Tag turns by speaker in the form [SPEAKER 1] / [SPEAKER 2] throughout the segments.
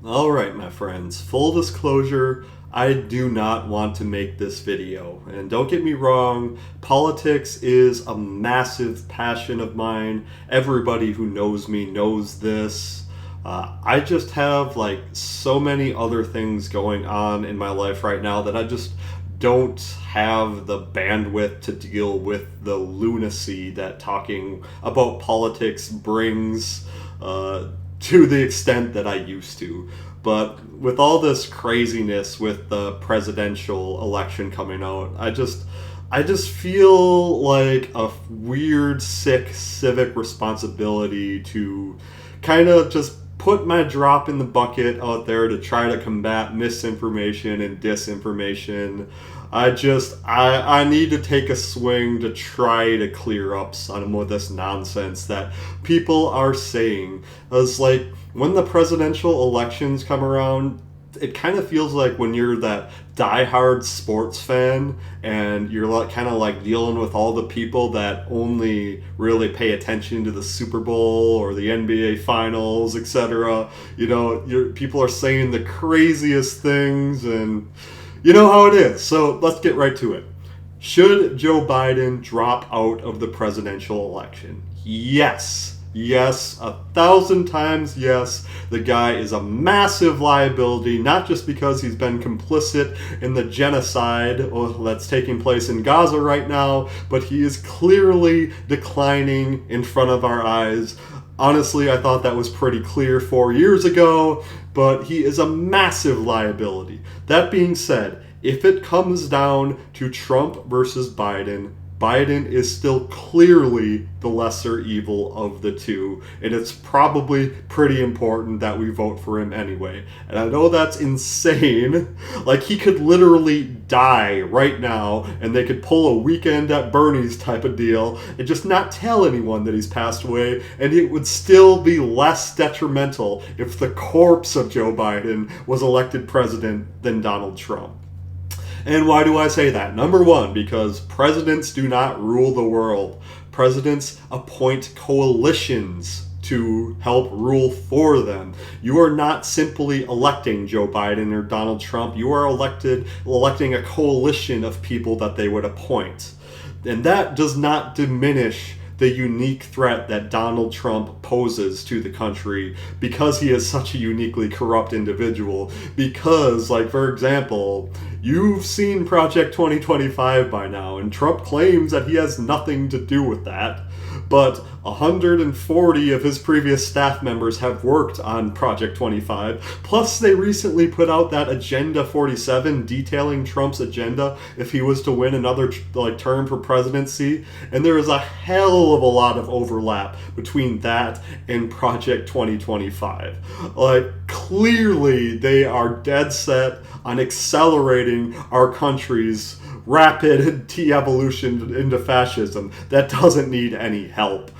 [SPEAKER 1] Alright, my friends, full disclosure, I do not want to make this video. And don't get me wrong, politics is a massive passion of mine. Everybody who knows me knows this. I just have like so many other things going on in my life right now that I just don't have the bandwidth to deal with the lunacy that talking about politics brings. To the extent that I used to. But with all this craziness with the presidential election coming out, I just feel like a weird, sick civic responsibility to kind of just put my drop in the bucket out there to try to combat misinformation and disinformation. I need to take a swing to try to clear up some of this nonsense that people are saying. It's like when the presidential elections come around, it kind of feels like when you're that diehard sports fan and you're like kind of like dealing with all the people that only really pay attention to the Super Bowl or the NBA finals, etc. People are saying the craziest things, and you know how it is. So let's get right to it. Should Joe Biden drop out of the presidential election? Yes. Yes, 1,000 times yes. The guy is a massive liability, not just because he's been complicit in the genocide that's taking place in Gaza right now, but he is clearly declining in front of our eyes. Honestly, I thought that was pretty clear 4 years ago, but he is a massive liability. That being said, if it comes down to Trump versus Biden, Biden is still clearly the lesser evil of the two, and it's probably pretty important that we vote for him anyway. And I know that's insane. Like, he could literally die right now, and they could pull a weekend at Bernie's type of deal and just not tell anyone that he's passed away, and it would still be less detrimental if the corpse of Joe Biden was elected president than Donald Trump. And why do I say that? Number one, because presidents do not rule the world. Presidents appoint coalitions to help rule for them. You are not simply electing Joe Biden or Donald Trump. You are electing a coalition of people that they would appoint. And that does not diminish the unique threat that Donald Trump poses to the country because he is such a uniquely corrupt individual. Because, like, for example, you've seen Project 2025 by now, and Trump claims that he has nothing to do with that. But 140 of his previous staff members have worked on Project 25. Plus, they recently put out that Agenda 47 detailing Trump's agenda if he was to win another term for presidency. And there is a hell of a lot of overlap between that and Project 2025. Clearly, they are dead set on accelerating our country's rapid de-evolution into fascism that doesn't need any help.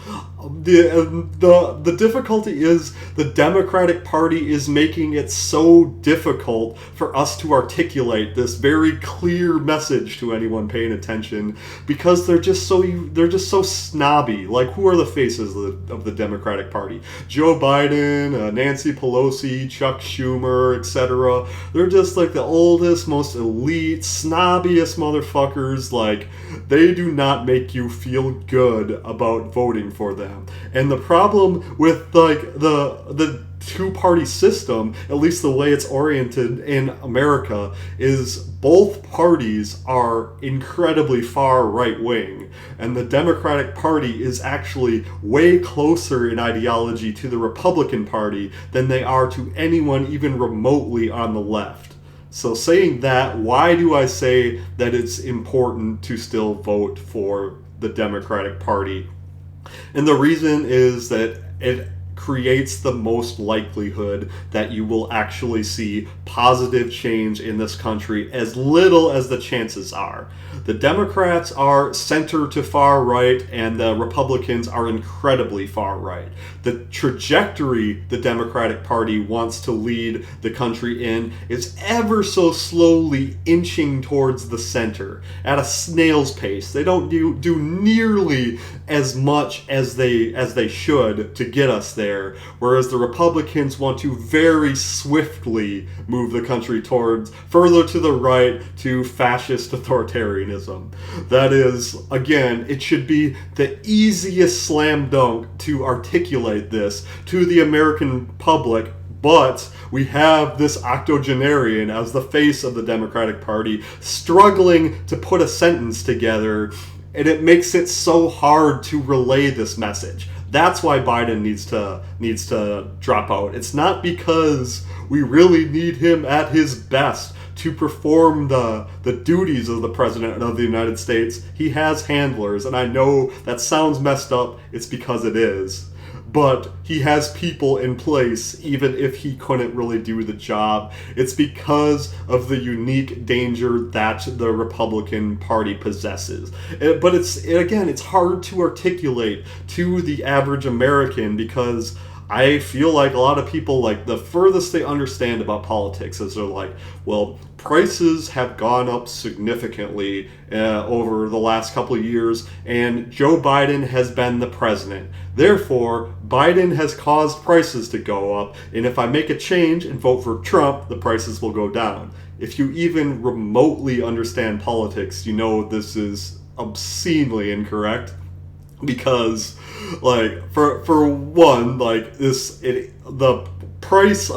[SPEAKER 1] The difficulty is the Democratic Party is making it so difficult for us to articulate this very clear message to anyone paying attention because they're just so snobby. Like, who are the faces of the Democratic Party? Joe Biden, Nancy Pelosi, Chuck Schumer, etc. They're just like the oldest, most elite, snobbiest motherfuckers. Like, they do not make you feel good about voting for them. And the problem with the two-party system, at least the way it's oriented in America, is both parties are incredibly far right-wing, and the Democratic Party is actually way closer in ideology to the Republican Party than they are to anyone even remotely on the left. So saying that, why do I say that it's important to still vote for the Democratic Party? And the reason is that it creates the most likelihood that you will actually see positive change in this country, as little as the chances are. The Democrats are center to far right, and the Republicans are incredibly far right. The trajectory the Democratic Party wants to lead the country in is ever so slowly inching towards the center at a snail's pace. They don't do nearly as much as they should to get us there. there, whereas the Republicans want to very swiftly move the country towards further to the right to fascist authoritarianism. That is, again, it should be the easiest slam dunk to articulate this to the American public, but we have this octogenarian as the face of the Democratic Party struggling to put a sentence together, and it makes it so hard to relay this message. That's why Biden needs to drop out. It's not because we really need him at his best to perform the duties of the President of the United States. He has handlers, and I know that sounds messed up. It's because it is. But he has people in place even if he couldn't really do the job. It's because of the unique danger that the Republican Party possesses. But it's hard to articulate to the average American because I feel like a lot of people, like, the furthest they understand about politics is they're like, well, prices have gone up significantly over the last couple of years, and Joe Biden has been the president. Therefore, Biden has caused prices to go up, and if I make a change and vote for Trump, the prices will go down. If you even remotely understand politics, you know this is obscenely incorrect. Because, like, for one, like, the prices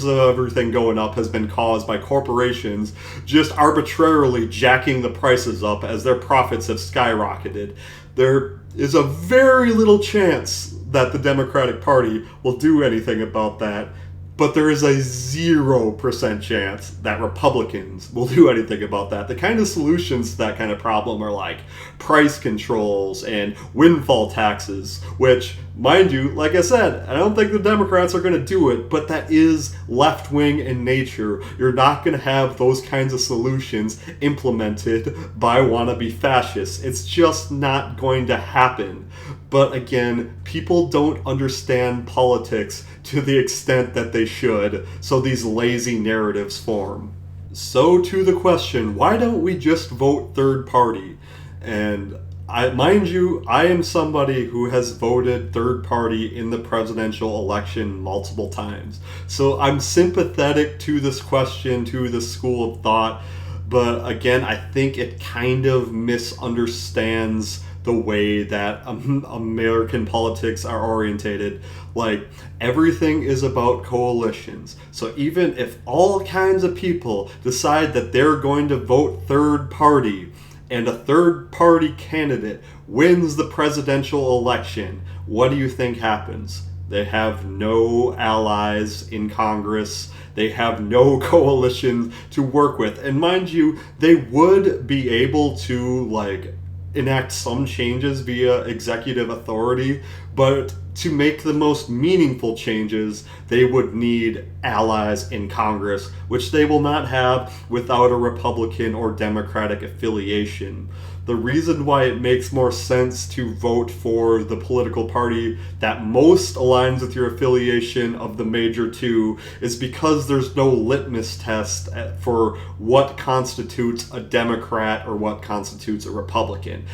[SPEAKER 1] of everything going up has been caused by corporations just arbitrarily jacking the prices up as their profits have skyrocketed. There is a very little chance that the Democratic Party will do anything about that. But there is a 0% chance that Republicans will do anything about that. The kind of solutions to that kind of problem are like price controls and windfall taxes, which, mind you, like I said, I don't think the Democrats are going to do it, but that is left-wing in nature. You're not going to have those kinds of solutions implemented by wannabe fascists. It's just not going to happen. But again, people don't understand politics to the extent that they should, so these lazy narratives form. So to the question, why don't we just vote third party? And mind you, I am somebody who has voted third party in the presidential election multiple times. So I'm sympathetic to this question, to this school of thought, but again, I think it kind of misunderstands the way that American politics are orientated. Like, everything is about coalitions. So even if all kinds of people decide that they're going to vote third party, and a third party candidate wins the presidential election, what do you think happens? They have no allies in Congress. They have no coalition to work with. And mind you, they would be able to, like, enact some changes via executive authority, but to make the most meaningful changes, they would need allies in Congress, which they will not have without a Republican or Democratic affiliation. The reason why it makes more sense to vote for the political party that most aligns with your affiliation of the major two is because there's no litmus test for what constitutes a Democrat or what constitutes a Republican.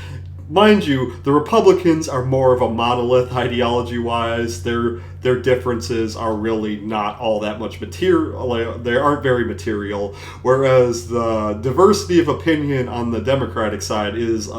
[SPEAKER 1] Mind you, the Republicans are more of a monolith ideology-wise. Their differences are really not all that much material. They aren't very material. Whereas the diversity of opinion on the Democratic side is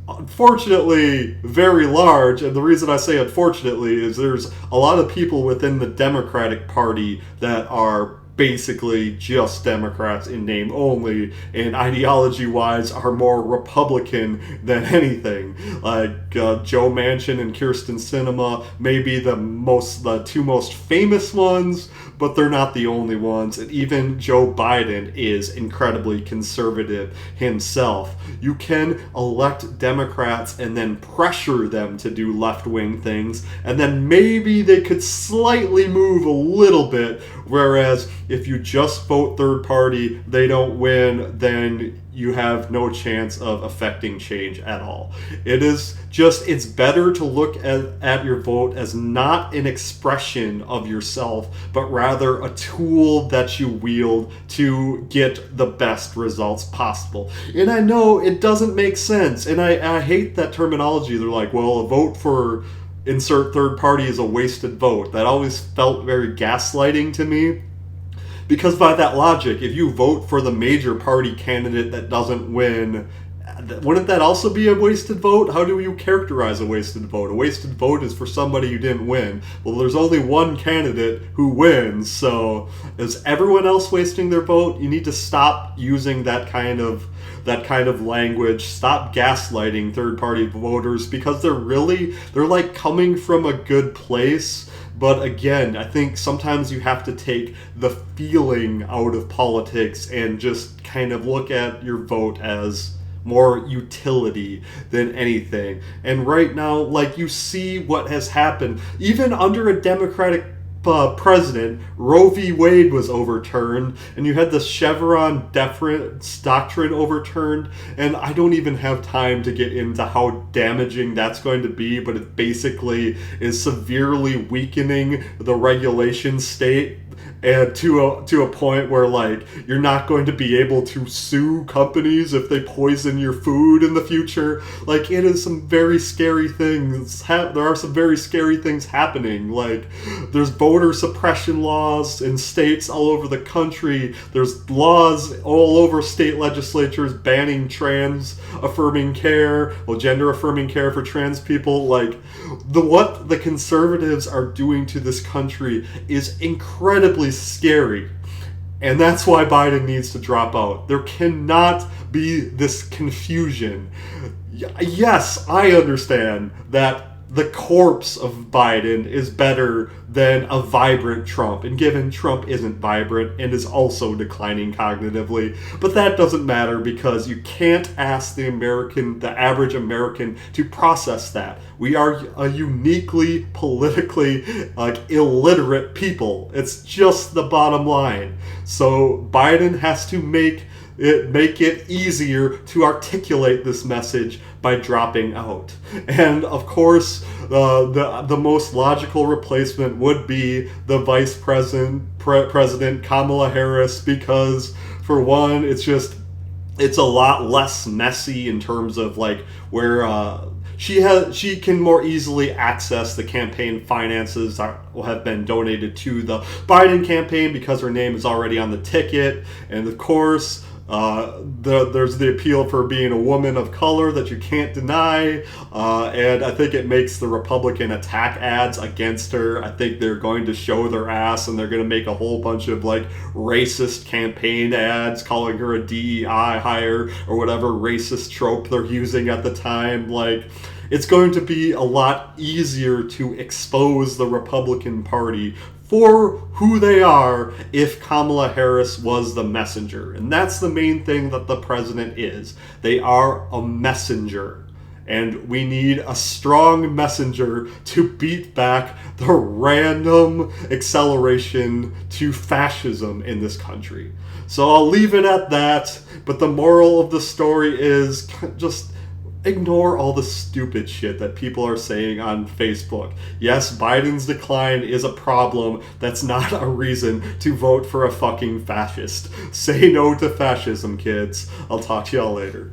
[SPEAKER 1] unfortunately very large. And the reason I say unfortunately is there's a lot of people within the Democratic Party that are basically just Democrats in name only, and ideology-wise are more Republican than anything. Like Joe Manchin and Kyrsten Sinema may be the two most famous ones, but they're not the only ones. And even Joe Biden is incredibly conservative himself. You can elect Democrats and then pressure them to do left-wing things, and then maybe they could slightly move a little bit, whereas if you just vote third party, they don't win, then you have no chance of affecting change at all. It's better to look at your vote as not an expression of yourself, but rather a tool that you wield to get the best results possible. And I know it doesn't make sense, and I hate that terminology. They're like, well, a vote for insert third party is a wasted vote. That always felt very gaslighting to me. Because by that logic, if you vote for the major party candidate that doesn't win, wouldn't that also be a wasted vote? How do you characterize a wasted vote? A wasted vote is for somebody who didn't win. Well, there's only one candidate who wins, so is everyone else wasting their vote? You need to stop using that kind of language. Stop gaslighting third-party voters, because they're like coming from a good place. But again, I think sometimes you have to take the feeling out of politics and just kind of look at your vote as more utility than anything. And right now, like, you see what has happened. Even under a Democratic president, Roe v. Wade was overturned, and you had the Chevron deference doctrine overturned, and I don't even have time to get into how damaging that's going to be, but it basically is severely weakening the regulation state, and to a point where, like, you're not going to be able to sue companies if they poison your food in the future. Like, it is some very scary things. There are some very scary things happening. Like, there's voter suppression laws in states all over the country. There's laws all over state legislatures banning trans-affirming care, well, gender-affirming care for trans people. Like, what the conservatives are doing to this country is incredibly scary. And that's why Biden needs to drop out. There cannot be this confusion. Yes, I understand that the corpse of Biden is better than a vibrant Trump. And given Trump isn't vibrant and is also declining cognitively, but that doesn't matter, because you can't ask the average American to process that. We are a uniquely politically illiterate people. It's just the bottom line. So Biden has to make it easier to articulate this message by dropping out. And of course, the most logical replacement would be the Vice President Kamala Harris, because for one, it's a lot less messy in terms of like where she can more easily access the campaign finances that have been donated to the Biden campaign, because her name is already on the ticket. And of course, there's the appeal for being a woman of color that you can't deny, and I think it makes the Republican attack ads against her, I think they're going to show their ass, and they're going to make a whole bunch of like racist campaign ads calling her a DEI hire or whatever racist trope they're using at the time. Like, it's going to be a lot easier to expose the Republican Party for who they are if Kamala Harris was the messenger. And that's the main thing that the president is. They are a messenger. And we need a strong messenger to beat back the random acceleration to fascism in this country. So I'll leave it at that. But the moral of the story is just ignore all the stupid shit that people are saying on Facebook. Yes, Biden's decline is a problem. That's not a reason to vote for a fucking fascist. Say no to fascism, kids. I'll talk to y'all later.